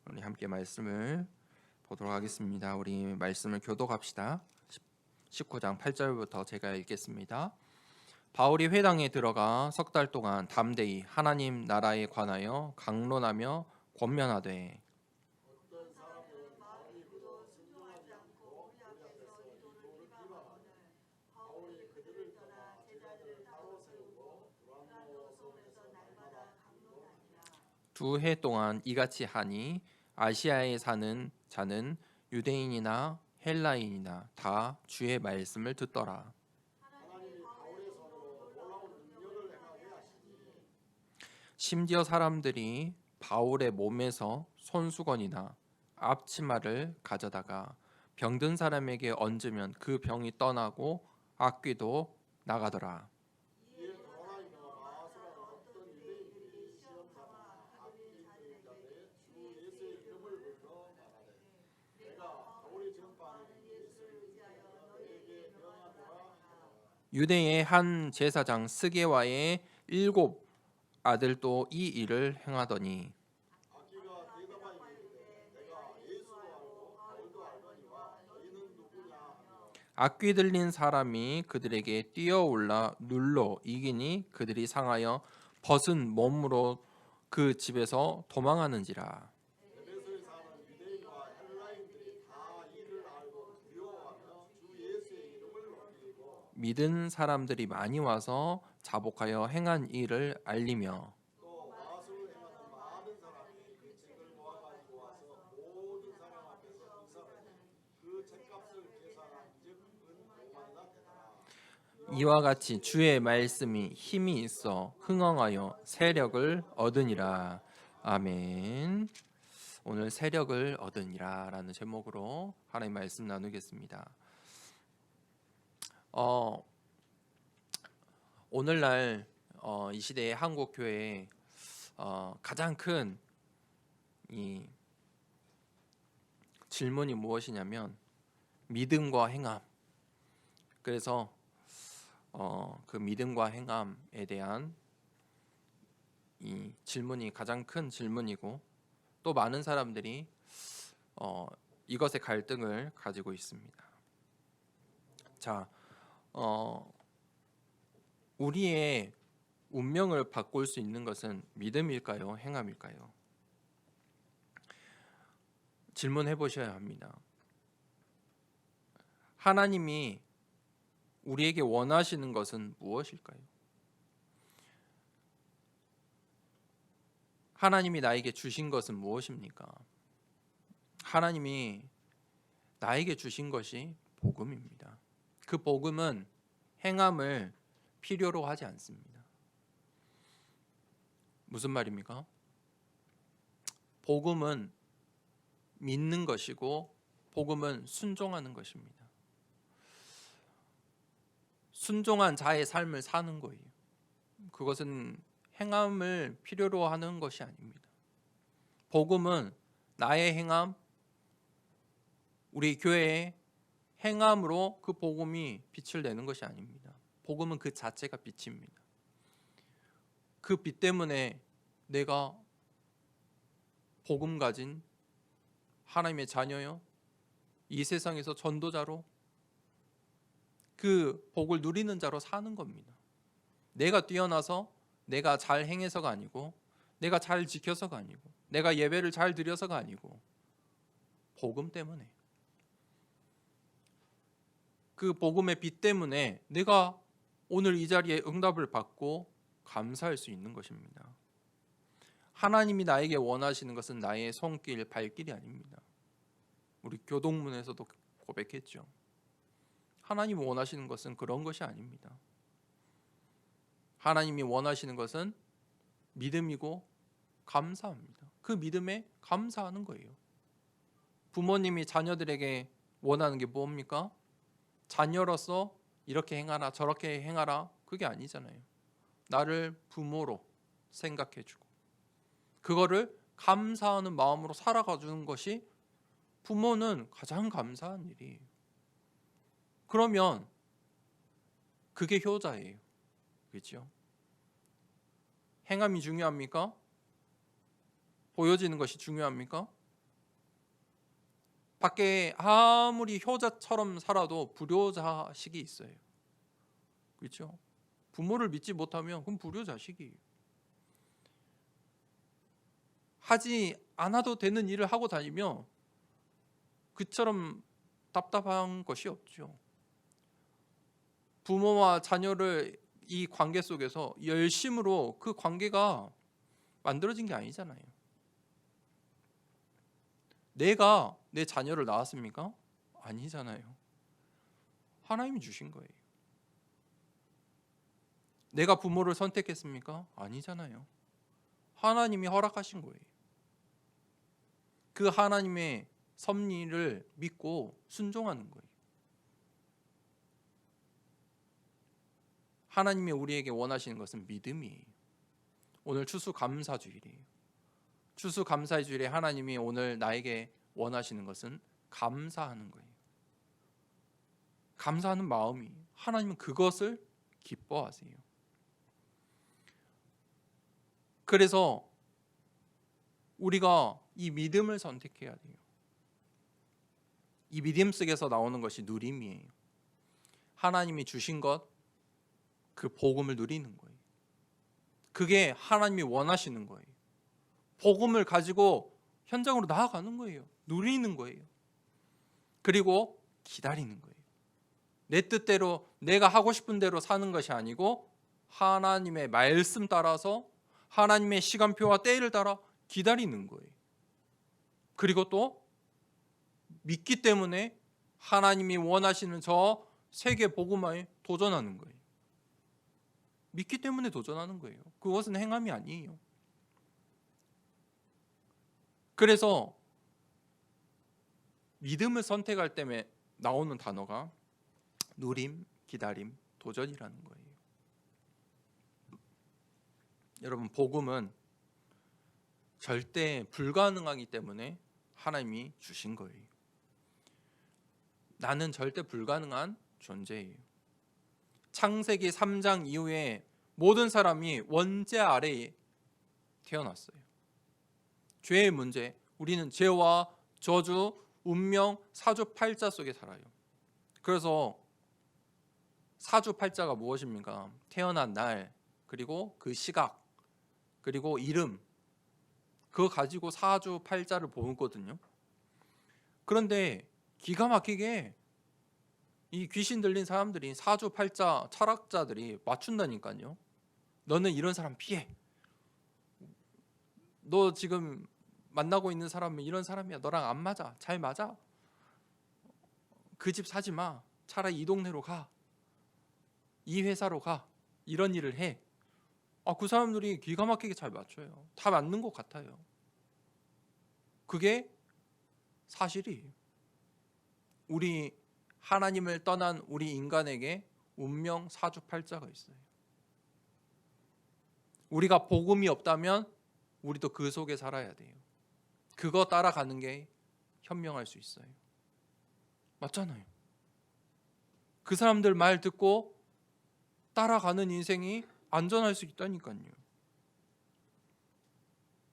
우리 함께 말씀을 보도록 하겠습니다. 우리 말씀을 교독합시다. 19장 8절부터 제가 읽겠습니다. 바울이 회당에 들어가 석 달 동안 담대히 하나님 나라에 관하여 강론하며 권면하되 두 해 동안 이같이 하니 아시아에 사는 자는 유대인이나 헬라인이나 다 주의 말씀을 듣더라. 심지어 사람들이 바울의 몸에서 손수건이나 앞치마를 가져다가 병든 사람에게 얹으면 그 병이 떠나고 악귀도 나가더라. 유대의 한 제사장 스게와의 7 아들도 이 일을 행하더니 악귀 들린 사람이 그들에게 뛰어올라 눌러 이기니 그들이 상하여 벗은 몸으로 그 집에서 도망하는지라. 믿은 사람들이 많이 와서 자복하여 행한 일을 알리며 이와 같이 주의 말씀이 힘이 있어 흥왕하여 세력을 얻으니라. 아멘. 오늘 세력을 얻으니라 라는 제목으로 하나님의 말씀 나누겠습니다. 오늘날 이 시대의 한국 교회의 가장 큰 이 질문이 무엇이냐면 믿음과 행함. 그래서 그 믿음과 행함에 대한 이 질문이 가장 큰 질문이고 또 많은 사람들이 이것의 갈등을 가지고 있습니다. 자, 우리의 운명을 바꿀 수 있는 것은 믿음일까요? 행함일까요? 질문해 보셔야 합니다. 하나님이 우리에게 원하시는 것은 무엇일까요? 하나님이 나에게 주신 것은 무엇입니까? 하나님이 나에게 주신 것이 복음입니다. 그 복음은 행함을 필요로 하지 않습니다. 무슨 말입니까? 복음은 믿는 것이고 복음은 순종하는 것입니다. 순종한 자의 삶을 사는 거예요. 그것은 행함을 필요로 하는 것이 아닙니다. 복음은 나의 행함, 우리 교회의 행함으로 그 복음이 빛을 내는 것이 아닙니다. 복음은 그 자체가 빛입니다. 그 빛 때문에 내가 복음 가진 하나님의 자녀요, 이 세상에서 전도자로 그 복을 누리는 자로 사는 겁니다. 내가 뛰어나서 내가 잘 행해서가 아니고 내가 잘 지켜서가 아니고 내가 예배를 잘 드려서가 아니고 복음 때문에, 그 복음의 빛 때문에 내가 오늘 이 자리에 응답을 받고 감사할 수 있는 것입니다. 하나님이 나에게 원하시는 것은 나의 손길, 발길이 아닙니다. 우리 교동문에서도 고백했죠. 하나님이 원하시는 것은 그런 것이 아닙니다. 하나님이 원하시는 것은 믿음이고 감사합니다. 그 믿음에 감사하는 거예요. 부모님이 자녀들에게 원하는 게 뭡니까? 자녀로서 이렇게 행하라 저렇게 행하라, 그게 아니잖아요. 나를 부모로 생각해주고 그거를 감사하는 마음으로 살아가 주는 것이 부모는 가장 감사한 일이에요. 그러면 그게 효자예요. 그렇죠? 행함이 중요합니까? 보여지는 것이 중요합니까? 밖에 아무리 효자처럼 살아도 불효자식이 있어요. 그렇죠? 부모를 믿지 못하면 그건 불효자식이에요. 하지 않아도 되는 일을 하고 다니며 그처럼 답답한 것이 없죠. 부모와 자녀를 이 관계 속에서 열심으로 그 관계가 만들어진 게 아니잖아요. 내가 내 자녀를 낳았습니까? 아니잖아요. 하나님이 주신 거예요. 내가 부모를 선택했습니까? 아니잖아요. 하나님이 허락하신 거예요. 그 하나님의 섭리를 믿고 순종하는 거예요. 하나님이 우리에게 원하시는 것은 믿음이에요. 오늘 추수감사주일이에요. 추수감사의 주일에 하나님이 오늘 나에게 원하시는 것은 감사하는 거예요. 감사하는 마음이, 하나님은 그것을 기뻐하세요. 그래서 우리가 이 믿음을 선택해야 돼요. 이 믿음 속에서 나오는 것이 누림이에요. 하나님이 주신 것, 그 복음을 누리는 거예요. 그게 하나님이 원하시는 거예요. 복음을 가지고 현장으로 나아가는 거예요. 누리는 거예요. 그리고 기다리는 거예요. 내 뜻대로 내가 하고 싶은 대로 사는 것이 아니고 하나님의 말씀 따라서 하나님의 시간표와 때를 따라 기다리는 거예요. 그리고 또 믿기 때문에 하나님이 원하시는 저 세계 복음화에 도전하는 거예요. 믿기 때문에 도전하는 거예요. 그것은 행함이 아니에요. 그래서 믿음을 선택할 때 나오는 단어가 누림, 기다림, 도전이라는 거예요. 여러분, 복음은 절대 불가능하기 때문에 하나님이 주신 거예요. 나는 절대 불가능한 존재예요. 창세기 3장 이후에 모든 사람이 원죄 아래에 태어났어요. 죄의 문제, 우리는 죄와 저주, 운명, 사주팔자 속에 살아요. 그래서 사주팔자가 무엇입니까? 태어난 날, 그리고 그 시각, 그리고 이름, 그거 가지고 사주팔자를 보거든요. 그런데 기가 막히게 이 귀신 들린 사람들이 사주팔자 철학자들이 맞춘다니까요. 너는 이런 사람 피해. 너 지금 만나고 있는 사람은 이런 사람이야. 너랑 안 맞아. 잘 맞아. 그 집 사지 마. 차라리 이 동네로 가. 이 회사로 가. 이런 일을 해. 그 사람들이 기가 막히게 잘 맞춰요. 다 맞는 것 같아요. 그게 사실이에요. 우리 하나님을 떠난 우리 인간에게 운명 사주팔자가 있어요. 우리가 복음이 없다면 우리도 그 속에 살아야 돼요. 그거 따라가는 게 현명할 수 있어요. 맞잖아요. 그 사람들 말 듣고 따라가는 인생이 안전할 수 있다니까요.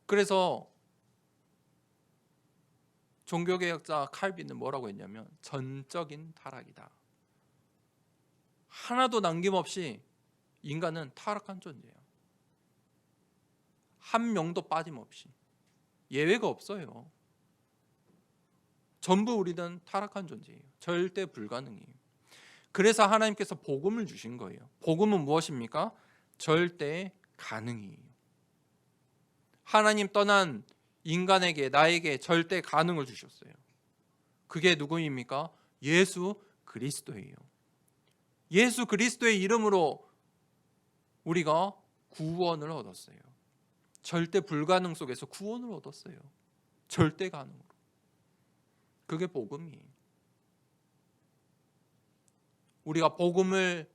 그래서 종교개혁자 칼빈은 뭐라고 했냐면 전적인 타락이다. 하나도 남김없이 인간은 타락한 존재예요. 한 명도 빠짐없이. 예외가 없어요. 전부 우리는 타락한 존재예요. 절대 불가능해요. 그래서 하나님께서 복음을 주신 거예요. 복음은 무엇입니까? 절대 가능이에요. 하나님 떠난 인간에게, 나에게 절대 가능을 주셨어요. 그게 누구입니까? 예수 그리스도예요. 예수 그리스도의 이름으로 우리가 구원을 얻었어요. 절대 불가능 속에서 구원을 얻었어요. 절대 가능으로. 그게 복음이에요. 우리가 복음을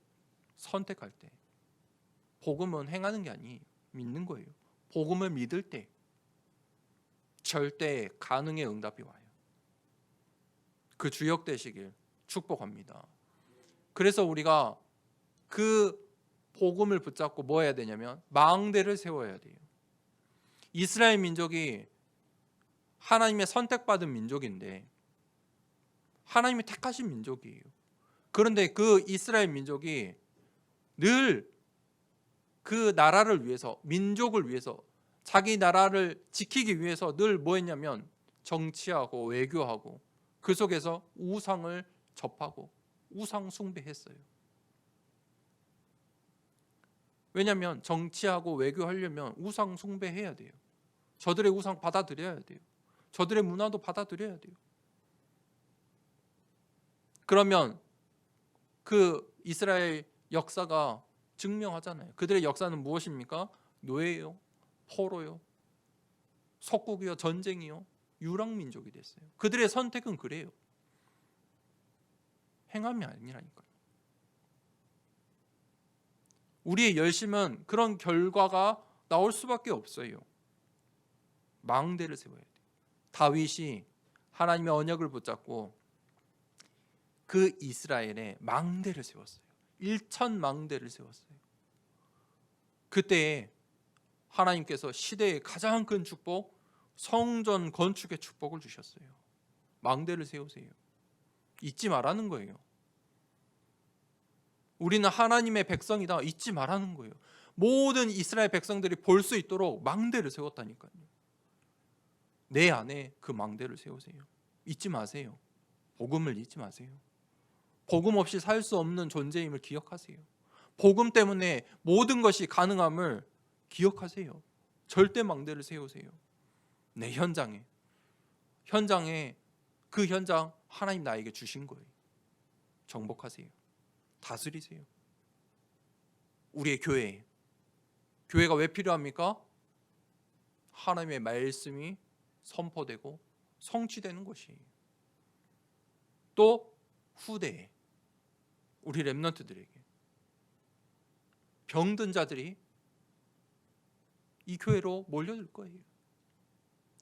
선택할 때, 복음은 행하는 게 아니에요. 믿는 거예요. 복음을 믿을 때 절대 가능의 응답이 와요. 그 주역 되시길 축복합니다. 그래서 우리가 그 복음을 붙잡고 뭐 해야 되냐면 망대를 세워야 돼요. 이스라엘 민족이 하나님의 선택받은 민족인데 하나님이 택하신 민족이에요. 그런데 그 이스라엘 민족이 늘 그 나라를 위해서, 민족을 위해서, 자기 나라를 지키기 위해서 늘 뭐 했냐면 정치하고 외교하고 그 속에서 우상을 접하고 우상 숭배했어요. 왜냐하면 정치하고 외교하려면 우상 숭배해야 돼요. 저들의 우상 받아들여야 돼요. 저들의 문화도 받아들여야 돼요. 그러면 그 이스라엘 역사가 증명하잖아요. 그들의 역사는 무엇입니까? 노예요, 포로요, 속국이요, 전쟁이요, 유랑민족이 됐어요. 그들의 선택은 그래요. 행함이 아니라니까요. 우리의 열심은 그런 결과가 나올 수밖에 없어요. 망대를 세워야 돼요. 다윗이 하나님의 언약을 붙잡고 그 이스라엘에 망대를 세웠어요. 1,000망대를 세웠어요. 그때 하나님께서 시대의 가장 큰 축복, 성전 건축의 축복을 주셨어요. 망대를 세우세요. 잊지 말라는 거예요. 우리는 하나님의 백성이다, 잊지 말라는 거예요. 모든 이스라엘 백성들이 볼 수 있도록 망대를 세웠다니까요. 내 안에 그 망대를 세우세요. 잊지 마세요. 복음을 잊지 마세요. 복음 없이 살 수 없는 존재임을 기억하세요. 복음 때문에 모든 것이 가능함을 기억하세요. 절대 망대를 세우세요. 내 현장에 그 현장 하나님 나에게 주신 거예요. 정복하세요. 다스리세요. 우리의 교회가 왜 필요합니까? 하나님의 말씀이 선포되고 성취되는 것이에요. 또 후대에 우리 렘넌트들에게 병든 자들이 이 교회로 몰려들 거예요.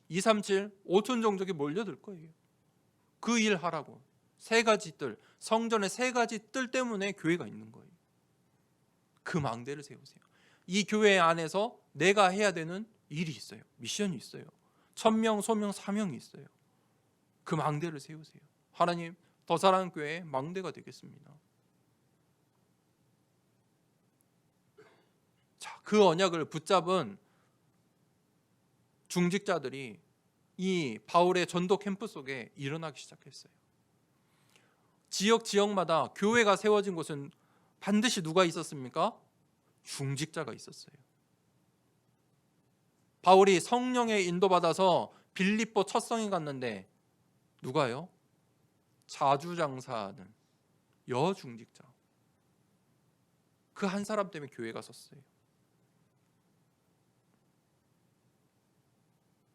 237, 5천 종족이 몰려들 거예요. 그 일 하라고. 세 가지 뜰, 성전의 세 가지 뜰 때문에 교회가 있는 거예요. 그 망대를 세우세요. 이 교회 안에서 내가 해야 되는 일이 있어요. 미션이 있어요. 천명, 소명, 사명이 있어요. 그 망대를 세우세요. 하나님, 더 사랑하는 교회의 망대가 되겠습니다. 자, 그 언약을 붙잡은 중직자들이 이 바울의 전도 캠프 속에 일어나기 시작했어요. 지역마다 교회가 세워진 곳은 반드시 누가 있었습니까? 중직자가 있었어요. 바울이 성령의 인도받아서 빌립보 첫 성에 갔는데 누가요? 자주장사하는 여중직자. 그 한 사람 때문에 교회가 섰어요.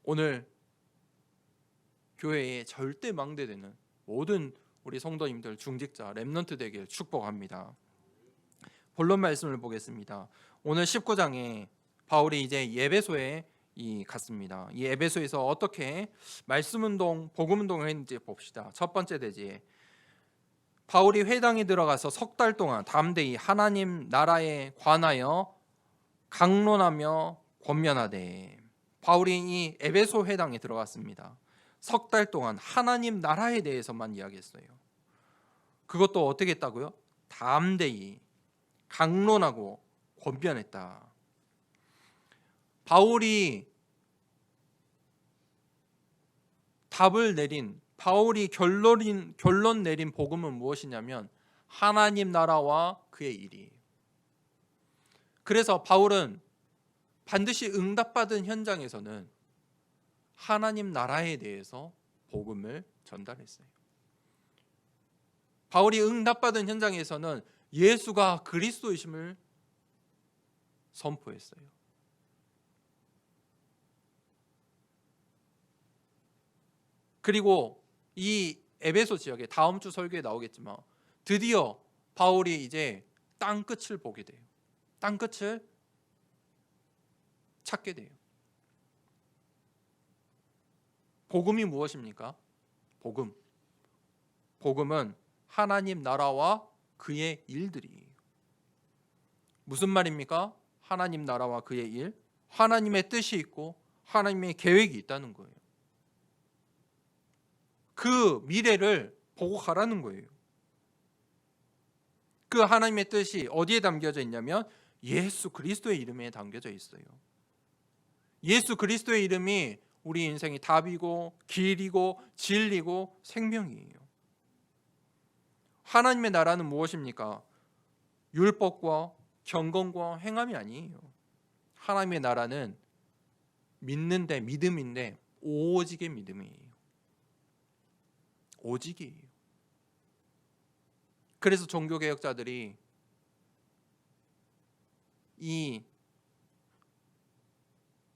오늘 교회에 절대 망대되는 모든 우리 성도님들, 중직자, 렘넌트 되길 축복합니다. 본론 말씀을 보겠습니다. 오늘 19장에 바울이 이제 에베소에 갔습니다. 이 에베소에서 어떻게 말씀운동, 복음운동을 했는지 봅시다. 첫 번째 대지에 바울이 회당에 들어가서 석 달 동안 담대히 하나님 나라에 관하여 강론하며 권면하되. 바울이 이 에베소 회당에 들어갔습니다. 석 달 동안 하나님 나라에 대해서만 이야기했어요. 그것도 어떻게 했다고요? 담대히 강론하고 권변했다. 바울이 답을 내린, 바울이 결론 내린 복음은 무엇이냐면 하나님 나라와 그의 일이에요. 그래서 바울은 반드시 응답받은 현장에서는 하나님 나라에 대해서 복음을 전달했어요. 바울이 응답받은 현장에서는 예수가 그리스도이심을 선포했어요. 그리고 이 에베소 지역에 다음 주 설교에 나오겠지만 드디어 바울이 이제 땅 끝을 보게 돼요. 땅 끝을 찾게 돼요. 복음이 무엇입니까? 복음은 하나님 나라와 그의 일들이에요. 무슨 말입니까? 하나님 나라와 그의 일, 하나님의 뜻이 있고 하나님의 계획이 있다는 거예요. 그 미래를 보고 가라는 거예요. 그 하나님의 뜻이 어디에 담겨져 있냐면 예수 그리스도의 이름에 담겨져 있어요. 예수 그리스도의 이름이 우리 인생의 답이고 길이고 진리고 생명이에요. 하나님의 나라는 무엇입니까? 율법과 경건과 행함이 아니에요. 하나님의 나라는 믿는데 믿음인데 오직의 믿음이에요. 오직이에요. 그래서 종교개혁자들이 이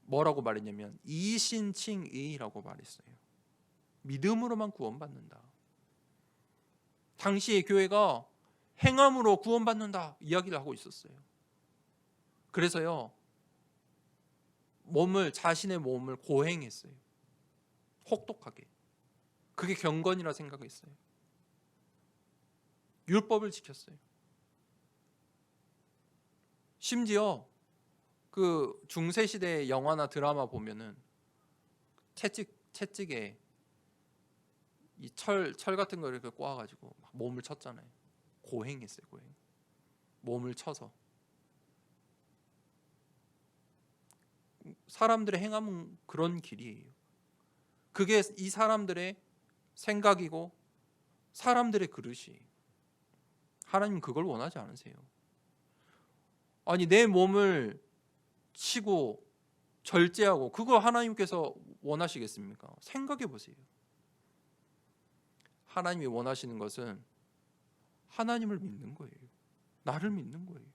뭐라고 말했냐면 이신칭의라고 말했어요. 믿음으로만 구원받는다. 당시의 교회가 행함으로 구원받는다 이야기를 하고 있었어요. 그래서요, 자신의 몸을 고행했어요. 혹독하게. 그게 경건이라 생각했어요. 율법을 지켰어요. 심지어 그 중세 시대의 영화나 드라마 보면은 채찍에 이 철 같은 거 이렇게 꼬아가지고 몸을 쳤잖아요. 고행했어요, 고행. 몸을 쳐서. 사람들의 행함은 그런 길이에요. 그게 이 사람들의 생각이고 사람들의 그릇이에요. 하나님 그걸 원하지 않으세요. 아니 내 몸을 치고 절제하고 그거 하나님께서 원하시겠습니까? 생각해 보세요. 하나님이 원하시는 것은 하나님을 믿는 거예요. 나를 믿는 거예요.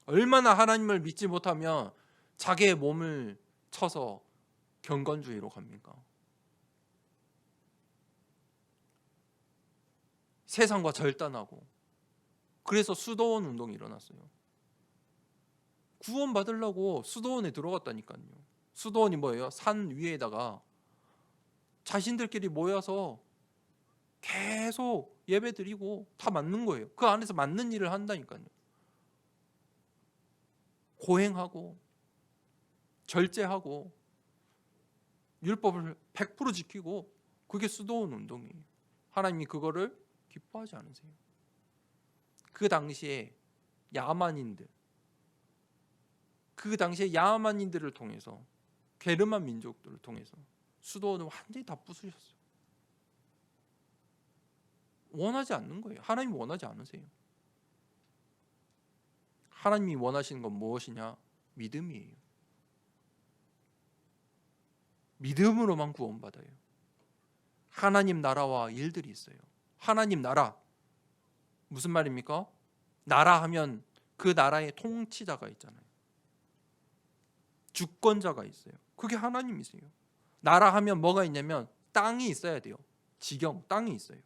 얼마나 하나님을 믿지 못하면 자기의 몸을 쳐서 경건주의로 갑니까? 세상과 절단하고. 그래서 수도원 운동이 일어났어요. 구원받으려고 수도원에 들어갔다니까요. 수도원이 뭐예요? 산 위에다가 자신들끼리 모여서 계속 예배 드리고 다 맞는 거예요. 그 안에서 맞는 일을 한다니까요. 고행하고 절제하고 율법을 100% 지키고 그게 수도원 운동이에요. 하나님이 그거를 기뻐하지 않으세요. 그 당시에 야만인들을 통해서 게르만 민족들을 통해서 수도원을 완전히 다 부수셨어요. 원하지 않는 거예요. 하나님이 원하지 않으세요. 하나님이 원하시는 건 무엇이냐? 믿음이에요. 믿음으로만 구원받아요. 하나님 나라와 일들이 있어요. 하나님 나라 무슨 말입니까? 나라 하면 그 나라의 통치자가 있잖아요. 주권자가 있어요. 그게 하나님이세요. 나라 하면 뭐가 있냐면 땅이 있어야 돼요. 땅이 있어요.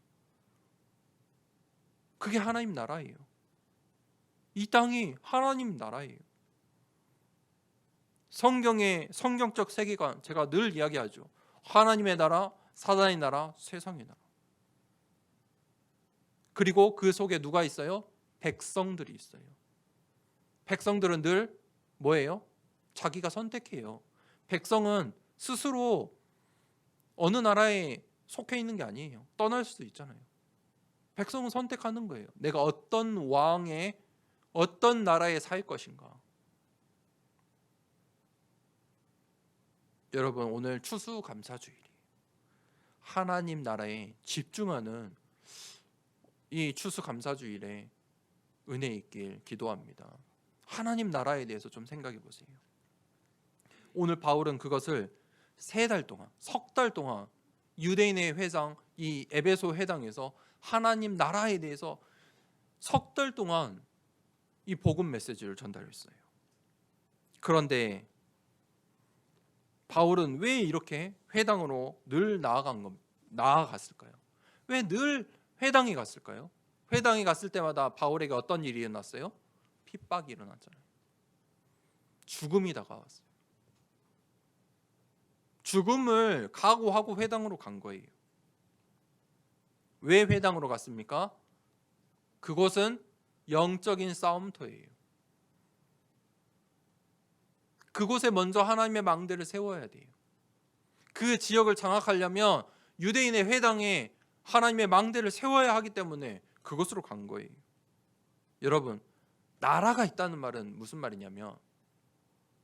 그게 하나님 나라예요. 이 땅이 하나님 나라예요. 성경의 성경적 세계관 제가 늘 이야기하죠. 하나님의 나라, 사단의 나라, 세상의 나라. 그리고 그 속에 누가 있어요? 백성들이 있어요. 백성들은 늘 뭐예요? 자기가 선택해요. 백성은 스스로 어느 나라에 속해 있는 게 아니에요. 떠날 수도 있잖아요. 백성은 선택하는 거예요. 내가 어떤 왕의 어떤 나라에 살 것인가. 여러분 오늘 추수감사주일이에요. 하나님 나라에 집중하는 이 추수감사주일에 은혜 있길 기도합니다. 하나님 나라에 대해서 좀 생각해 보세요. 오늘 바울은 그것을 3달 동안, 석 달 동안 유대인의 회당, 이 에베소 회당에서 하나님 나라에 대해서 석 달 동안 이 복음 메시지를 전달했어요. 그런데 바울은 왜 이렇게 회당으로 늘 나아갔을까요? 왜 늘 회당에 갔을까요? 회당에 갔을 때마다 바울에게 어떤 일이 일어났어요? 핍박이 일어났잖아요. 죽음이 다가왔어요. 죽음을 각오하고 회당으로 간 거예요. 왜 회당으로 갔습니까? 그곳은 영적인 싸움터예요. 그곳에 먼저 하나님의 망대를 세워야 돼요. 그 지역을 장악하려면 유대인의 회당에 하나님의 망대를 세워야 하기 때문에 그것으로 간 거예요. 여러분, 나라가 있다는 말은 무슨 말이냐면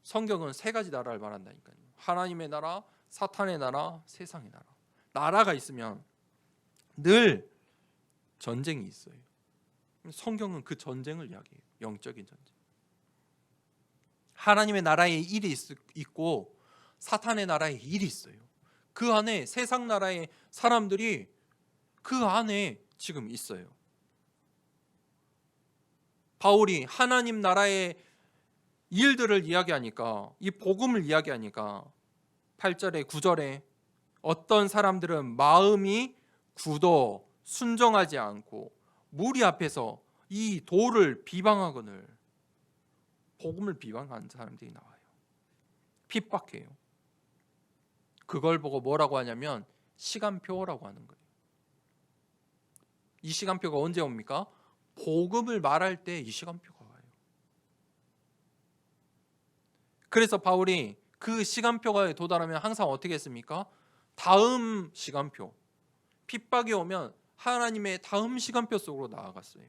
성경은 세 가지 나라를 말한다니까요. 하나님의 나라, 사탄의 나라, 세상의 나라. 나라가 있으면 늘 전쟁이 있어요. 성경은 그 전쟁을 이야기해요. 영적인 전쟁. 하나님의 나라에 일이 있고 사탄의 나라에 일이 있어요. 그 안에 세상 나라의 사람들이 그 안에 지금 있어요. 바울이 하나님 나라의 일들을 이야기하니까, 이 복음을 이야기하니까 8절에 9절에 어떤 사람들은 마음이 굳어 순종하지 않고 무리 앞에서 이 도를 비방하거늘, 복음을 비방하는 사람들이 나와요. 핍박해요. 그걸 보고 뭐라고 하냐면 시간표라고 하는 거예요. 이 시간표가 언제 옵니까? 복음을 말할 때 이 시간표가 와요. 그래서 바울이 그 시간표가 도달하면 항상 어떻게 했습니까? 다음 시간표, 핍박이 오면 하나님의 다음 시간표 속으로 나아갔어요.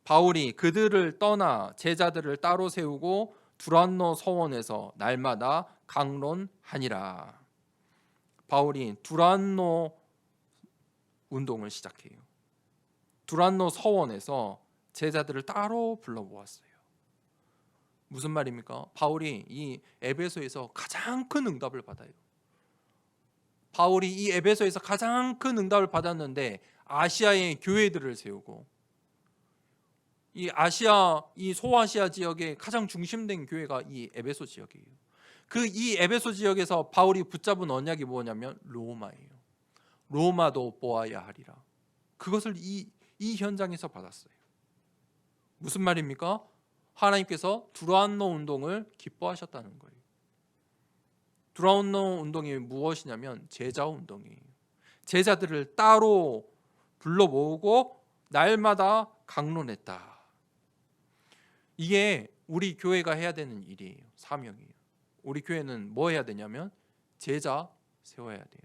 바울이 그들을 떠나 제자들을 따로 세우고 두란노 서원에서 날마다 강론하니라. 바울이 두란노 운동을 시작해요. 두란노 서원에서 제자들을 따로 불러 모았어요. 무슨 말입니까? 바울이 이 에베소에서 가장 큰 응답을 받아요. 바울이 이 에베소에서 가장 큰 응답을 받았는데 아시아의 교회들을 세우고, 이 아시아, 이 소아시아 지역의 가장 중심된 교회가 이 에베소 지역이에요. 그 이 에베소 지역에서 바울이 붙잡은 언약이 뭐냐면 로마예요. 로마도 보아야 하리라. 그것을 이 현장에서 받았어요. 무슨 말입니까? 하나님께서 두란노 운동을 기뻐하셨다는 거예요. 두란노 운동이 무엇이냐면 제자 운동이에요. 제자들을 따로 불러 모으고 날마다 강론했다. 이게 우리 교회가 해야 되는 일이에요. 사명이에요. 우리 교회는 뭐 해야 되냐면 제자 세워야 돼요.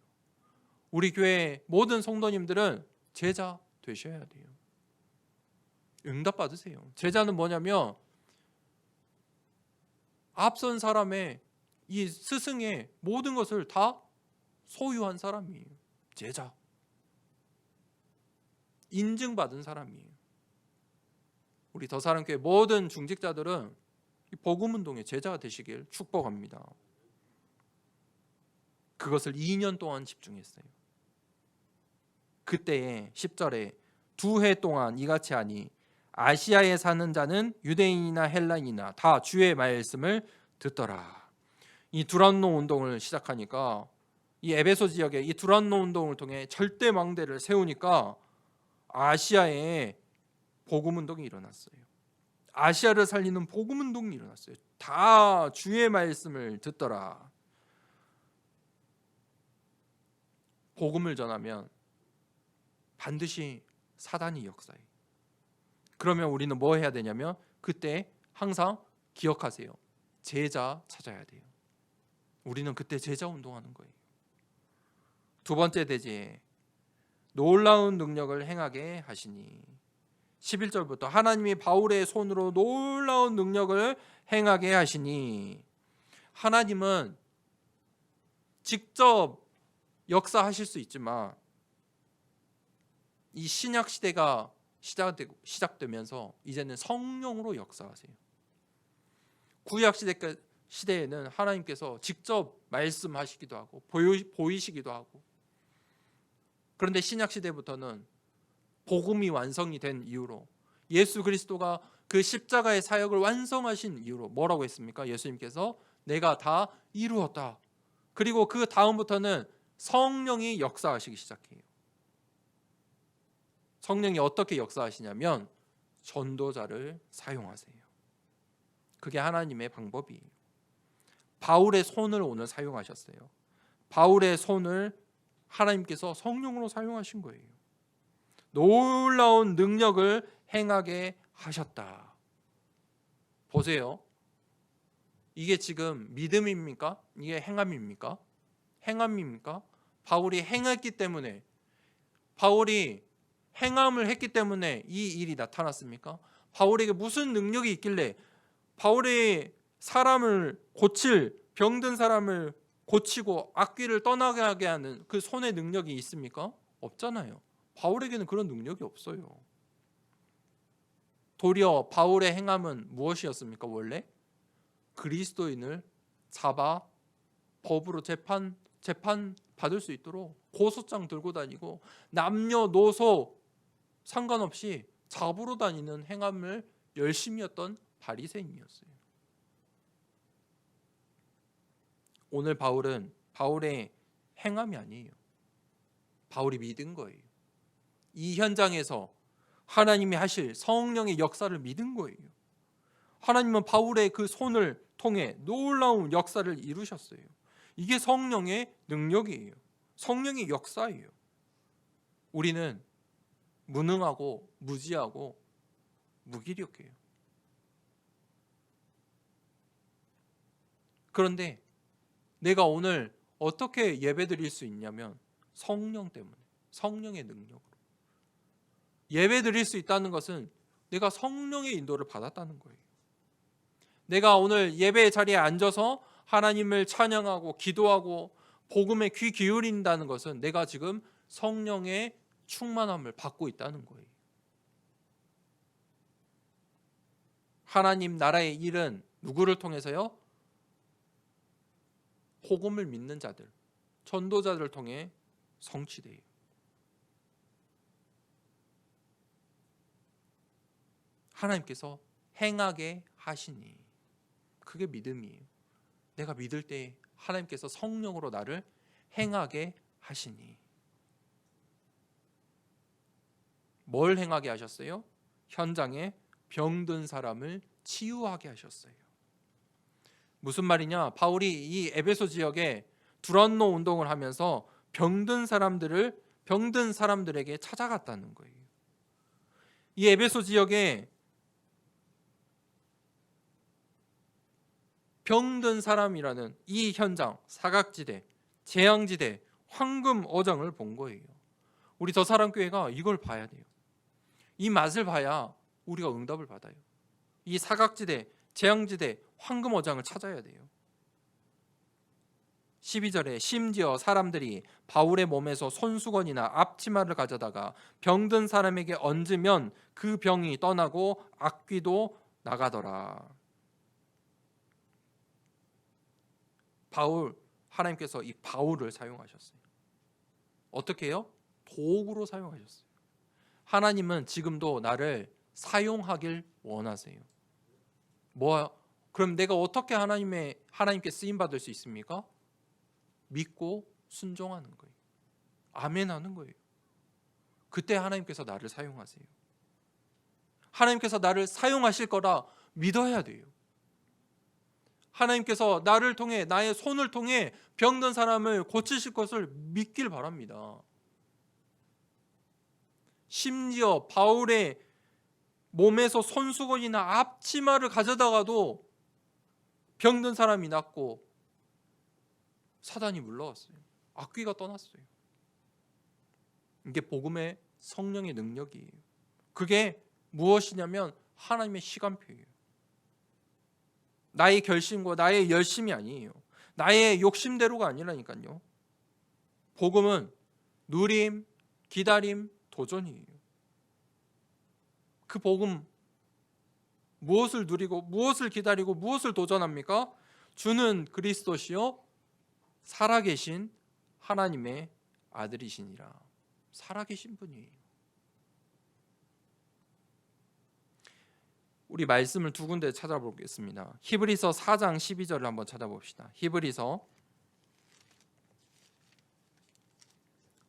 우리 교회 모든 성도님들은 제자 되셔야 돼요. 응답 받으세요. 제자는 뭐냐면 앞선 사람의 이 스승의 모든 것을 다 소유한 사람이에요. 제자. 인증받은 사람이에요. 우리 더사랑교회 모든 중직자들은 이 복음운동의 제자가 되시길 축복합니다. 그것을 2년 동안 집중했어요. 그때에 10절에 2해 동안 이같이 하니 아시아에 사는 자는 유대인이나 헬라인이나 다 주의 말씀을 듣더라. 이 두란노 운동을 시작하니까, 이 에베소 지역에 이 두란노 운동을 통해 절대 망대를 세우니까 아시아에 복음 운동이 일어났어요. 아시아를 살리는 복음 운동이 일어났어요. 다 주의 말씀을 듣더라. 복음을 전하면 반드시 사단이 역사해. 그러면 우리는 뭐 해야 되냐면 그때 항상 기억하세요. 제자 찾아야 돼요. 우리는 그때 제자 운동하는 거예요. 두 번째 대지에 놀라운 능력을 행하게 하시니, 11절부터 하나님이 바울의 손으로 놀라운 능력을 행하게 하시니, 하나님은 직접 역사하실 수 있지만 이 신약 시대가 시작되면서 이제는 성령으로 역사하세요. 구약 시대에는 하나님께서 직접 말씀하시기도 하고 보이시기도 하고, 그런데 신약 시대부터는 복음이 완성이 된 이유로, 예수 그리스도가 그 십자가의 사역을 완성하신 이유로 뭐라고 했습니까? 예수님께서 내가 다 이루었다. 그리고 그 다음부터는 성령이 역사하시기 시작해요. 성령이 어떻게 역사하시냐면 전도자를 사용하세요. 그게 하나님의 방법이에요. 바울의 손을 오늘 사용하셨어요. 바울의 손을 하나님께서 성령으로 사용하신 거예요. 놀라운 능력을 행하게 하셨다. 보세요. 이게 지금 믿음입니까? 이게 행함입니까? 행함입니까? 바울이 행했기 때문에, 바울이 행함을 했기 때문에 이 일이 나타났습니까? 바울에게 무슨 능력이 있길래 바울이 사람을 고칠, 병든 사람을 고치고 악귀를 떠나게 하는 그 손의 능력이 있습니까? 없잖아요. 바울에게는 그런 능력이 없어요. 도리어 바울의 행함은 무엇이었습니까? 원래 그리스도인을 잡아 법으로 재판 받을 수 있도록 고소장 들고 다니고 남녀노소 상관없이 잡으러 다니는 행함을 열심히 했던 바리새인이었어요. 오늘 바울은 바울의 행함이 아니에요. 바울이 믿은 거예요. 이 현장에서 하나님이 하실 성령의 역사를 믿은 거예요. 하나님은 바울의 그 손을 통해 놀라운 역사를 이루셨어요. 이게 성령의 능력이에요. 성령의 역사예요. 우리는 무능하고 무지하고 무기력해요. 그런데 내가 오늘 어떻게 예배드릴 수 있냐면 성령 때문에, 성령의 능력으로. 예배드릴 수 있다는 것은 내가 성령의 인도를 받았다는 거예요. 내가 오늘 예배의 자리에 앉아서 하나님을 찬양하고 기도하고 복음에 귀 기울인다는 것은 내가 지금 성령의 충만함을 받고 있다는 거예요. 하나님 나라의 일은 누구를 통해서요? 복음을 믿는 자들, 전도자들을 통해 성취돼요. 하나님께서 행하게 하시니, 그게 믿음이에요. 내가 믿을 때 하나님께서 성령으로 나를 행하게 하시니. 뭘 행하게 하셨어요? 현장에 병든 사람을 치유하게 하셨어요. 무슨 말이냐? 바울이 이 에베소 지역에 두란노 운동을 하면서 병든 사람들에게 찾아갔다는 거예요. 이 에베소 지역에 병든 사람이라는 이 현장, 사각지대, 재앙지대, 황금 어장을 본 거예요. 우리 저 사람 교회가 이걸 봐야 돼요. 이 맛을 봐야 우리가 응답을 받아요. 이 사각지대, 재앙지대, 황금 어장을 찾아야 돼요. 12절에 심지어 사람들이 바울의 몸에서 손수건이나 앞치마를 가져다가 병든 사람에게 얹으면 그 병이 떠나고 악귀도 나가더라. 하나님께서 이 바울을 사용하셨어요. 어떻게 해요? 도구로 사용하셨어요. 하나님은 지금도 나를 사용하길 원하세요. 그럼 내가 어떻게 하나님께 쓰임 받을 수 있습니까? 믿고 순종하는 거예요. 아멘 하는 거예요. 그때 하나님께서 나를 사용하세요. 하나님께서 나를 사용하실 거라 믿어야 돼요. 하나님께서 나를 통해, 나의 손을 통해 병든 사람을 고치실 것을 믿길 바랍니다. 심지어 바울의 몸에서 손수건이나 앞치마를 가져다가도 병든 사람이 낫고 사단이 물러왔어요. 악귀가 떠났어요. 이게 복음의 성령의 능력이에요. 그게 무엇이냐면 하나님의 시간표예요. 나의 결심과 나의 열심이 아니에요. 나의 욕심대로가 아니라니까요. 복음은 누림, 기다림, 도전이에요. 그 복음, 무엇을 누리고 무엇을 기다리고 무엇을 도전합니까? 주는 그리스도시요 살아계신 하나님의 아들이시니라. 살아계신 분이에요. 우리 말씀을 두 군데 찾아보겠습니다. 히브리서 4장 12절을 한번 찾아봅시다. 히브리서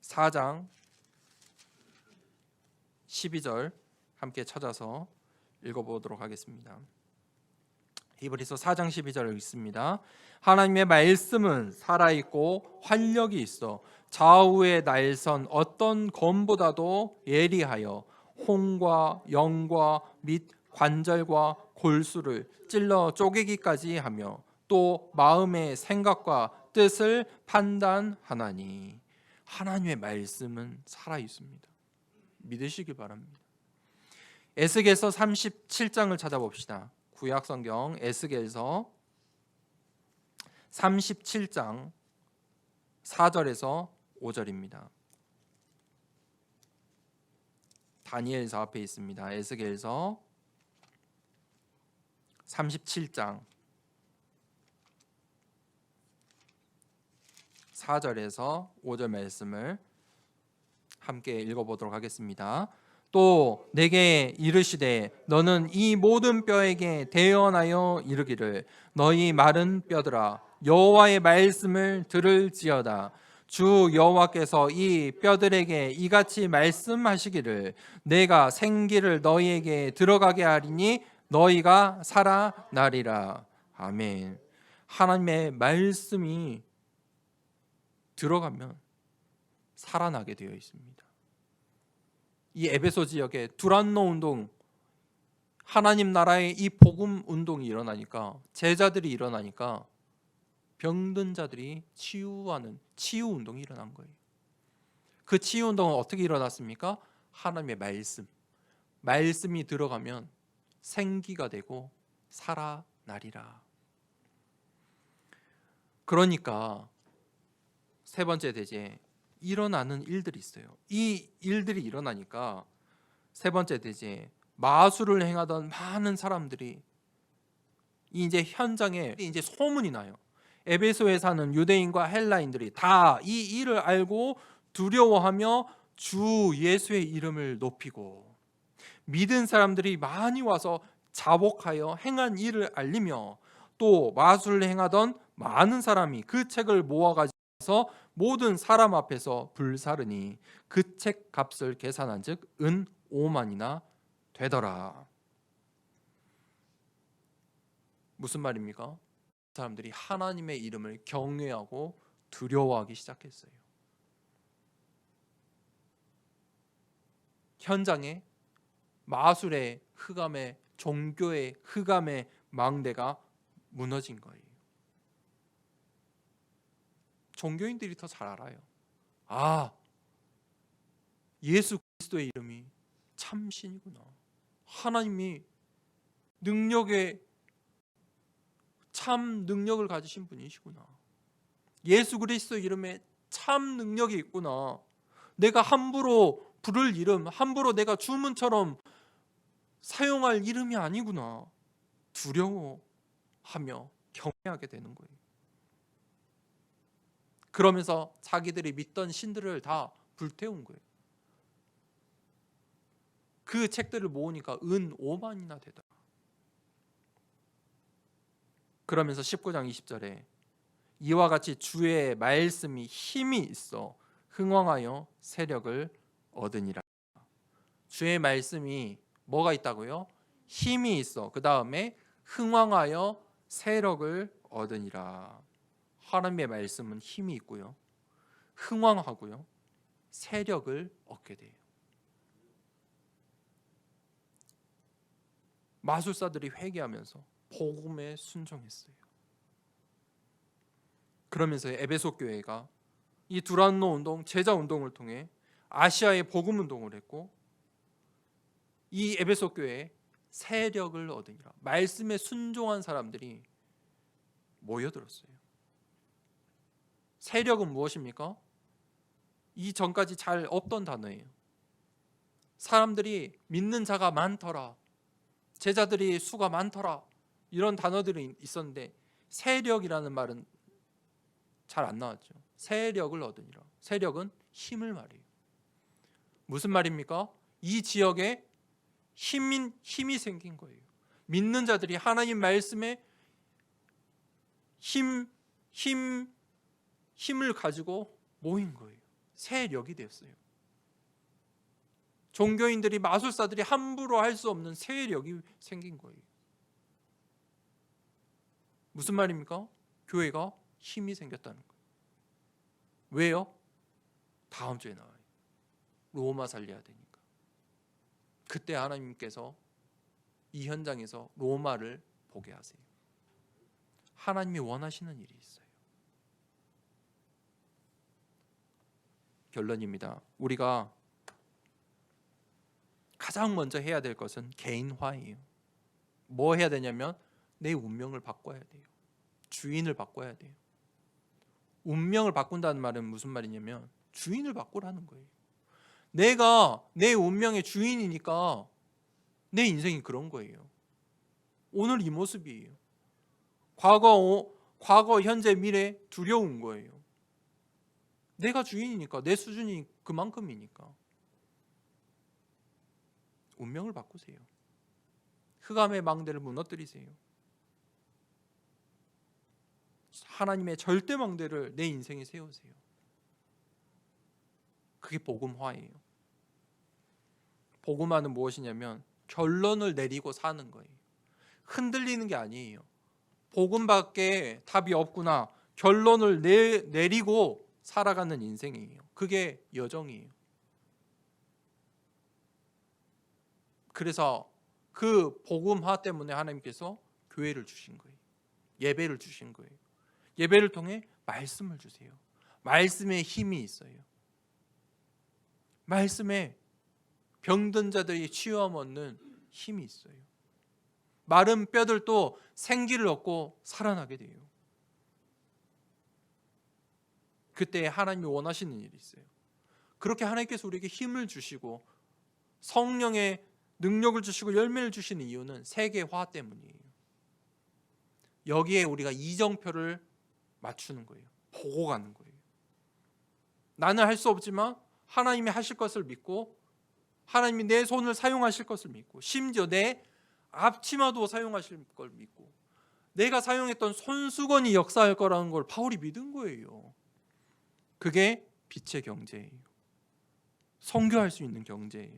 4장 12절 함께 찾아서 읽어보도록 하겠습니다. 히브리서 4장 12절을 읽습니다. 하나님의 말씀은 살아있고 활력이 있어 좌우의 날선 어떤 검보다도 예리하여 혼과 영과 및 관절과 골수를 찔러 쪼개기까지 하며 또 마음의 생각과 뜻을 판단하나니. 하나님의 말씀은 살아 있습니다. 믿으시기 바랍니다. 에스겔서 37장을 찾아봅시다. 구약 성경 에스겔서 37장 4절에서 5절입니다. 다니엘서 앞에 있습니다. 에스겔서 37장 4절에서 5절 말씀을 함께 읽어보도록 하겠습니다. 또 내게 이르시되 너는 이 모든 뼈에게 대언하여 이르기를 너희 마른 뼈들아 여호와의 말씀을 들을지어다. 주 여호와께서 이 뼈들에게 이같이 말씀하시기를 내가 생기를 너희에게 들어가게 하리니 너희가 살아나리라. 아멘. 하나님의 말씀이 들어가면 살아나게 되어 있습니다. 이 에베소 지역에 두란노 운동, 하나님 나라의 이 복음 운동이 일어나니까, 제자들이 일어나니까 병든 자들이 치유하는 치유 운동이 일어난 거예요. 그 치유 운동은 어떻게 일어났습니까? 하나님의 말씀이 들어가면 생기가 되고 살아나리라. 그러니까 세 번째 대제 일어나는 일들이 있어요. 이 일들이 일어나니까 세 번째 대제 마술을 행하던 많은 사람들이 이제 현장에 이제 소문이 나요. 에베소에 사는 유대인과 헬라인들이 다 이 일을 알고 두려워하며 주 예수의 이름을 높이고 믿은 사람들이 많이 와서 자복하여 행한 일을 알리며 또 마술을 행하던 많은 사람이 그 책을 모아가지고 모든 사람 앞에서 불사르니 그 책 값을 계산한 즉 은 5만이나 되더라. 무슨 말입니까? 사람들이 하나님의 이름을 경외하고 두려워하기 시작했어요. 현장에 마술의 흑암의 종교의 흑암의 망대가 무너진 거예요. 종교인들이 더 잘 알아요. 아, 예수 그리스도의 이름이 참 신이구나. 하나님이 참 능력을 가지신 분이시구나. 예수 그리스도 이름에 참 능력이 있구나. 내가 함부로 부를 이름, 함부로 내가 주문처럼 사용할 이름이 아니구나. 두려워하며 경외하게 되는 거예요. 그러면서 자기들이 믿던 신들을 다 불태운 거예요. 그 책들을 모으니까 은 5만이나 되더라. 그러면서 19장 20절에 이와 같이 주의 말씀이 힘이 있어 흥왕하여 세력을 얻으니라. 주의 말씀이 뭐가 있다고요? 힘이 있어. 그 다음에 흥왕하여 세력을 얻으니라. 하나님의 말씀은 힘이 있고요, 흥왕하고요, 세력을 얻게 돼요. 마술사들이 회개하면서 복음에 순종했어요. 그러면서 에베소 교회가 이 두란노 운동, 제자 운동을 통해 아시아의 복음 운동을 했고, 이 에베소 교회에 세력을 얻으니라. 말씀에 순종한 사람들이 모여들었어요. 세력은 무엇입니까? 이전까지 잘 없던 단어예요. 사람들이 믿는 자가 많더라, 제자들이 수가 많더라, 이런 단어들이 있었는데 세력이라는 말은 잘 안 나왔죠. 세력을 얻으니라. 세력은 힘을 말해요. 무슨 말입니까? 이 지역에 힘이 생긴 거예요. 믿는 자들이 하나님 말씀에 힘을 가지고 모인 거예요. 세력이 되었어요. 종교인들이, 마술사들이 함부로 할 수 없는 세력이 생긴 거예요. 무슨 말입니까? 교회가 힘이 생겼다는 거예요. 왜요? 다음 주에 나와요. 로마 살려야 되니까. 그때 하나님께서 이 현장에서 로마를 보게 하세요. 하나님이 원하시는 일이 있어요. 결론입니다. 우리가 가장 먼저 해야 될 것은 개인화예요. 뭐 해야 되냐면 내 운명을 바꿔야 돼요. 주인을 바꿔야 돼요. 운명을 바꾼다는 말은 무슨 말이냐면 주인을 바꾸라는 거예요. 내가 내 운명의 주인이니까 내 인생이 그런 거예요. 오늘 이 모습이에요. 과거, 현재, 미래 두려운 거예요. 내가 주인이니까, 내 수준이 그만큼이니까. 운명을 바꾸세요. 흑암의 망대를 무너뜨리세요. 하나님의 절대 망대를 내 인생에 세우세요. 그게 복음화예요. 복음화는 무엇이냐면 결론을 내리고 사는 거예요. 흔들리는 게 아니에요. 복음밖에 답이 없구나. 결론을 내리고 살아가는 인생이에요. 그게 여정이에요. 그래서 그 복음화 때문에 하나님께서 교회를 주신 거예요. 예배를 주신 거예요. 예배를 통해 말씀을 주세요. 말씀에 힘이 있어요. 말씀에 병든 자들이 치유함 얻는 힘이 있어요. 마른 뼈들도 생기를 얻고 살아나게 돼요. 그때 하나님이 원하시는 일이 있어요. 그렇게 하나님께서 우리에게 힘을 주시고 성령의 능력을 주시고 열매를 주시는 이유는 세계화 때문이에요. 여기에 우리가 이정표를 맞추는 거예요. 보고 가는 거예요. 나는 할 수 없지만 하나님이 하실 것을 믿고 하나님이 내 손을 사용하실 것을 믿고 심지어 내 앞치마도 사용하실 걸 믿고 내가 사용했던 손수건이 역사할 거라는 걸 바울이 믿은 거예요. 그게 빛의 경제예요. 선교할 수 있는 경제예요.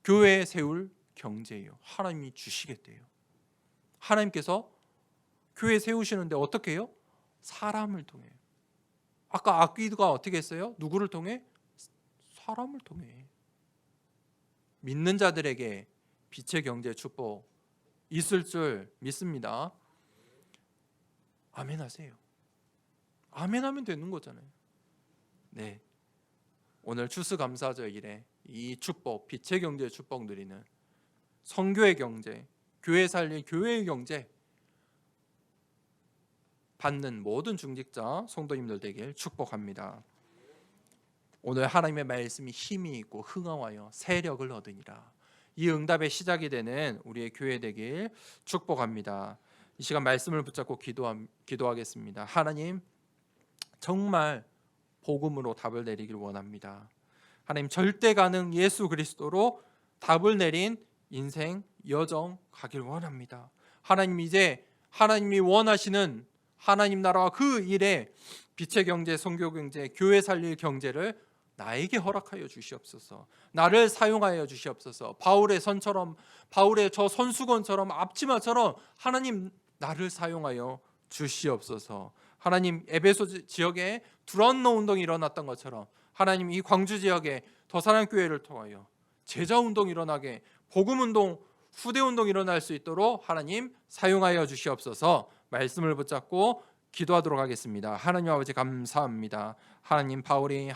교회에 세울 경제예요. 하나님이 주시겠대요. 하나님께서 교회 세우시는데 어떻게 해요? 사람을 통해. 아까 악기가 어떻게 했어요? 누구를 통해? 사람을 통해. 믿는 자들에게 빛의 경제 축복 있을 줄 믿습니다. 아멘 하세요. 아멘 하면 되는 거잖아요. 네. 오늘 추수감사절일에 이 축복, 빛의 경제 축복 누리는 선교의 경제, 교회 살릴 교회의 경제 받는 모든 중직자 성도님들 되길 축복합니다. 오늘 하나님의 말씀이 힘이 있고 흥하여 세력을 얻으니라. 이 응답의 시작이 되는 우리의 교회 되길 축복합니다. 이 시간 말씀을 붙잡고 기도하겠습니다. 하나님, 정말 복음으로 답을 내리길 원합니다. 하나님, 절대 가능 예수 그리스도로 답을 내린 인생 여정 가길 원합니다. 하나님, 이제 하나님이 원하시는 하나님 나라와 그 일에 빛의 경제, 선교 경제, 교회 살릴 경제를 나에게 허락하여 주시옵소서. 나를 사용하여 주시옵소서. 바울의 선처럼, 바울의 저 손수건처럼, 앞치마처럼 하나님 나를 사용하여 주시옵소서. 하나님, 에베소 지역에 두란노 운동이 일어났던 것처럼 하나님, 이 광주 지역에 더사랑교회를 통하여 제자 운동이 일어나게, 복음 운동, 후대 운동이 일어날 수 있도록 하나님 사용하여 주시옵소서. 말씀을 붙잡고 기도하도록 하겠습니다. 하나님 아버지 감사합니다. 하나님, 바울이